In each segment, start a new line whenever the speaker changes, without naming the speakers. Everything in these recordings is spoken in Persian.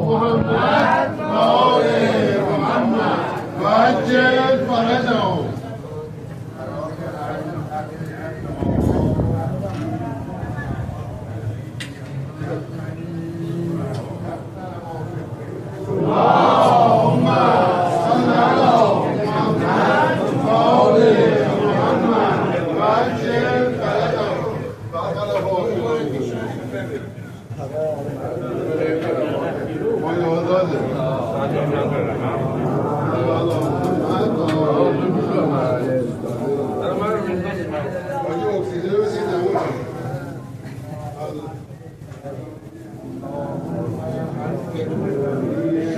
محمد وآل محمد وعجل فرجهم. اللهم صل على محمد وآل محمد وعجل فرجهم.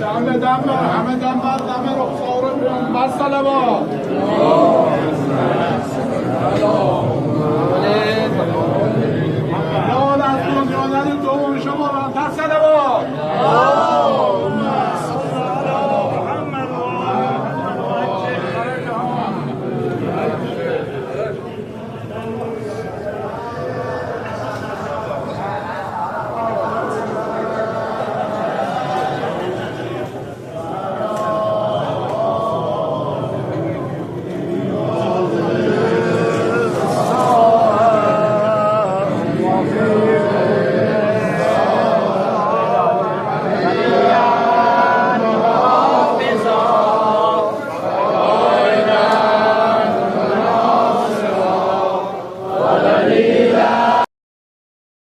همه دم بر دم رخسار بر صلوات. لال از دنیا ندید دوم شما برانتر صلوات.